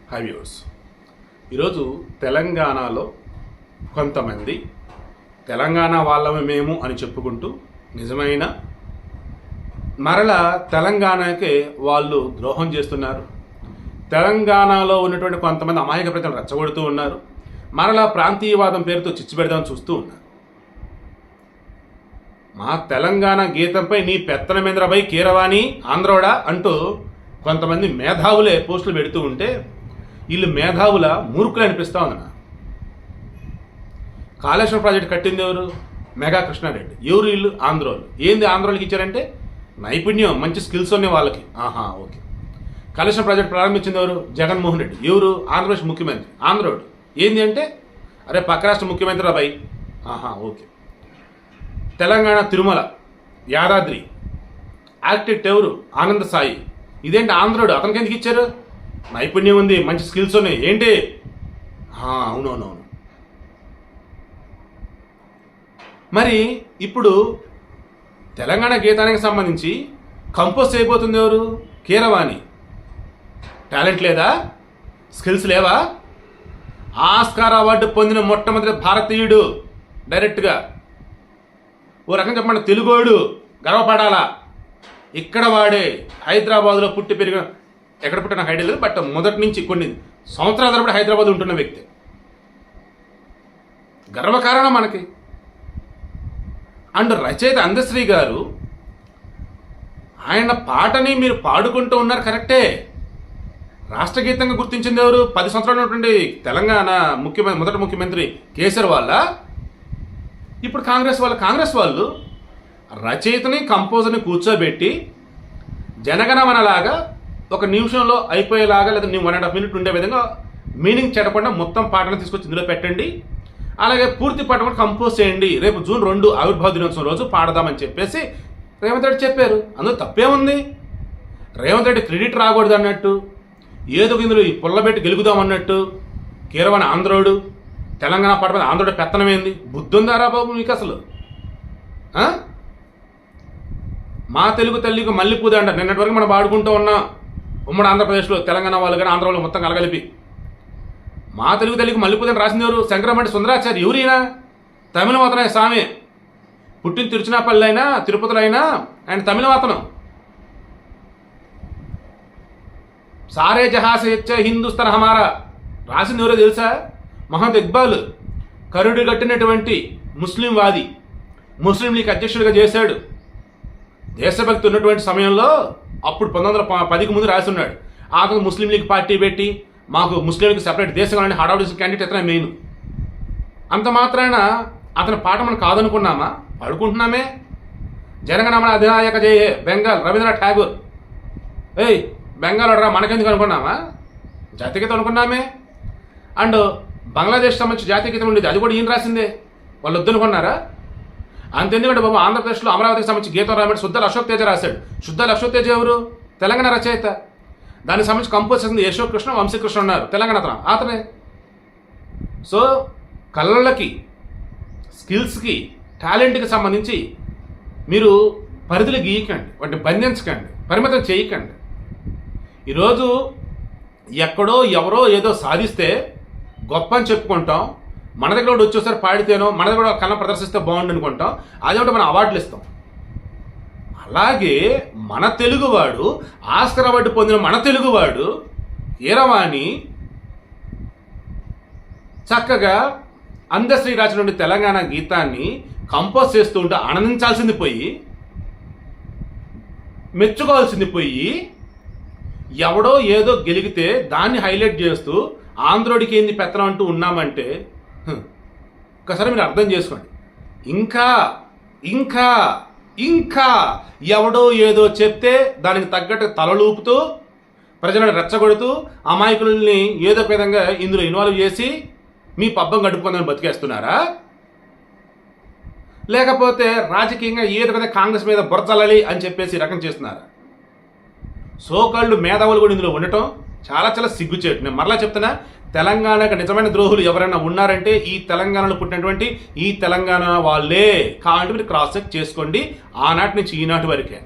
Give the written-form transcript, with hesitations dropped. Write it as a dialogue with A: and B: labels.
A: High viewers, ఈరోజు తెలంగాణలో కొంతమంది తెలంగాణ వాళ్ళమే మేము అని చెప్పుకుంటూ నిజమైన మరలా తెలంగాణకే వాళ్ళు ద్రోహం చేస్తున్నారు. తెలంగాణలో ఉన్నటువంటి కొంతమంది అమాయక ప్రజలు రెచ్చగొడుతూ ఉన్నారు. మరలా ప్రాంతీయవాదం పేరుతో చిచ్చు పెడదామని చూస్తూ ఉన్నారు. మా తెలంగాణ గీతంపై నీ పెత్తనమేంద్రపై కీరవాణి ఆంధ్రోడా అంటూ కొంతమంది మేధావులే పోస్టులు పెడుతూ ఉంటే వీళ్ళు మేధావుల మూర్ఖులు అనిపిస్తూ ఉంది. కాళేశ్వరం ప్రాజెక్టు కట్టింది ఎవరు? మెగా కృష్ణారెడ్డి. ఎవరు వీళ్ళు? ఆంధ్రోలు. ఏంది ఆంధ్రోళ్ళకి ఇచ్చారంటే నైపుణ్యం, మంచి స్కిల్స్ ఉన్నాయి వాళ్ళకి. ఓకే. కాళేశ్వరం ప్రాజెక్టు ప్రారంభించింది ఎవరు? జగన్మోహన్ రెడ్డి. ఎవరు? ఆంధ్రప్రదేశ్ ముఖ్యమంత్రి. ఆంధ్రోడు. ఏంది అంటే అరే పక్క రాష్ట్ర ముఖ్యమంత్రి రాబాయి. ఓకే. తెలంగాణ తిరుమల, యాదాద్రి ఆర్కిటెక్ట్ ఎవరు? ఆనంద సాయి. ఇదేంటి ఆంధ్రోడు? అతనికి ఎందుకు ఇచ్చారు? నైపుణ్యం ఉంది, మంచి స్కిల్స్ ఉన్నాయి. ఏంటి? అవునవునవును. మరి ఇప్పుడు తెలంగాణ గీతానికి సంబంధించి కంపోజ్ చేయబోతుంది ఎవరు? కీరవాణి. టాలెంట్ లేదా? స్కిల్స్ లేవా? ఆస్కార్ అవార్డు పొందిన మొట్టమొదటి భారతీయుడు డైరెక్ట్గా. ఓ రకంగా చెప్పండి, తెలుగోడు గర్వపడాలా. ఇక్కడ వాడే హైదరాబాద్లో పుట్టి పెరిగిన, ఎక్కడ పుట్టిన నాకు ఐడియా లేదు, బట్ మొదటి నుంచి కొన్ని సంవత్సరాల తరబడి హైదరాబాద్ ఉంటున్న వ్యక్తి. గర్వకారణం మనకి. అండ్ రచయిత అందశ్రీ గారు ఆయన పాటని మీరు పాడుకుంటూ ఉన్నారు, కరెక్టే. రాష్ట్ర గీతంగా గుర్తించింది ఎవరు? 10 సంవత్సరాలు ఉన్నటువంటి తెలంగాణ మొదటి ముఖ్యమంత్రి కేసీఆర్ వాళ్ళ. ఇప్పుడు కాంగ్రెస్ వాళ్ళు రచయితని కంపోజర్ని కూర్చోబెట్టి జనగణమనలాగా ఒక నిమిషంలో అయిపోయేలాగా, లేదా 1.5 minute ఉండే విధంగా మీనింగ్ చెడకుండా మొత్తం పాటను తీసుకొచ్చి ఇందులో పెట్టండి. అలాగే పూర్తి పాట కూడా కంపోజ్ చేయండి, రేపు జూన్ 2 ఆవిర్భావ దినోత్సవం రోజు పాడదామని చెప్పేసి రేవంత్ రెడ్డి చెప్పారు. అందులో తప్పే ఉంది? రేవంత్ రెడ్డి క్రెడిట్ రాకూడదు అన్నట్టు, ఏదో ఇందులో ఈ పుల్లబెట్టి గెలుగుదామన్నట్టు. కీరవాణి ఆంధ్రోడు, తెలంగాణ పాట మీద ఆంధ్రోడు పెత్తనమేంది? బుద్ధి ఉందారా బాబు మీకు అసలు? మా తెలుగు తల్లికి మల్లెపూద అంటారు. నిన్నటి వరకు మనం పాడుకుంటూ ఉన్నాం ఉమ్మడి ఆంధ్రప్రదేశ్లో, తెలంగాణ వాళ్ళు కానీ ఆంధ్ర వాళ్ళు మొత్తం కలగలిపి. మా తెలుగు తల్లికి మల్లెపూదని రాసింది ఎవరు? శంకరమంటి సుందరాచారి. ఎవరైనా తమిళమాతనే స్వామి. పుట్టిన తిరుచినాపల్లి అయినా తిరుపతిలో అయినా ఆయన తమిళమాతనం. సారే జహాసే ఇచ్చే హిందుస్థాన్ హమారా రాసింది ఎవరో తెలుసా? మహమ్మద్ ఇక్బాల్. కరుడు కట్టినటువంటి ముస్లిం వాది, ముస్లిం లీగ్ అధ్యక్షుడిగా చేశాడు. దేశభక్తి ఉన్నటువంటి సమయంలో అప్పుడు 1910కి ముందు రాసి ఉన్నాడు. అతను ముస్లిం లీగ్ పార్టీ పెట్టి మాకు ముస్లింలకు సెపరేట్ దేశం అని హడావుడి క్యాండిడేట్ ఇతనే మెయిన్. అంత మాత్రాన అతని పాట మనం కాదనుకున్నామా? పడుకుంటున్నామే. జనగణమన అధినాయక జయ హే బెంగాల్ రవీంద్రనాథ్ ఠాగూర్. బెంగాల్ రా మనకెందుకు అనుకున్నామా? జాతీయ గీతం అనుకున్నామే. అండ్ బంగ్లాదేశ్ సంబంధించి జాతీయ గీతం ఉండేది, అది కూడా ఈయన రాసిందే. వాళ్ళు వద్దనుకున్నారా? అంతెందుకంటే బాబు ఆంధ్రప్రదేశ్లో అమరావతికి సంబంధించి గీతం రాయమంటే శుద్ధాల అశోక్ తేజ రాశాడు. శుద్ధాల అశోక్ తేజ ఎవరు? తెలంగాణ రచయిత. దానికి సంబంధించి కంపోజ్ చేసింది యశోక్ కృష్ణ, వంశీకృష్ణ ఉన్నారు, తెలంగాణ అతనే. సో కళలకి, స్కిల్స్కి, టాలెంట్కి సంబంధించి మీరు పరిధులు గీయకండి, వాటిని బంధించకండి, పరిమితం చేయకండి. ఈరోజు ఎక్కడో ఎవరో ఏదో సాధిస్తే గొప్ప అని చెప్పుకుంటాం. మన దగ్గర కూడా వచ్చేసారి పాడితేనో, మన దగ్గర కూడా కళ ప్రదర్శిస్తే బాగుండు అనుకుంటాం. అదేమిటో మనం అవార్డులు ఇస్తాం. అలాగే మన తెలుగువాడు, ఆస్కార్ అవార్డు పొందిన మన తెలుగువాడు కీరవాణి చక్కగా అందశ్రీ రాసిన నుండి తెలంగాణ గీతాన్ని కంపోజ్ చేస్తూ ఉంటే ఆనందించాల్సింది పోయి, మెచ్చుకోవాల్సింది పోయి, ఎవడో ఏదో గెలిగితే దాన్ని హైలైట్ చేస్తూ ఆంధ్రోడికి ఏంది పెత్తనం అంటూ ఉన్నామంటే ఒకసారి మీరు అర్థం చేసుకోండి. ఇంకా ఇంకా ఇంకా ఎవడో ఏదో చెప్తే దానికి తగ్గట్టు తలలూపుతూ ప్రజలను రెచ్చగొడుతూ అమాయకుల్ని ఏదో ఒక విధంగా ఇందులో ఇన్వాల్వ్ చేసి మీ పబ్బం గడుపుకుందని బతికేస్తున్నారా? లేకపోతే రాజకీయంగా ఏదో విధంగా కాంగ్రెస్ మీద బురచల్లాలి అని చెప్పేసి రకం చేస్తున్నారా? సోకాళ్ళు మేధావులు కూడా ఇందులో ఉండటం చాలా చాలా సిగ్గుచేటు. నేను మరలా చెప్తున్నా, తెలంగాణకు నిజమైన ద్రోహులు ఎవరైనా ఉన్నారంటే ఈ తెలంగాణలో పుట్టినటువంటి ఈ తెలంగాణ వాళ్ళే. కావాలంటే మీరు క్రాస్ చెక్ చేసుకోండి, ఆనాటి నుంచి ఈనాటి వరకే.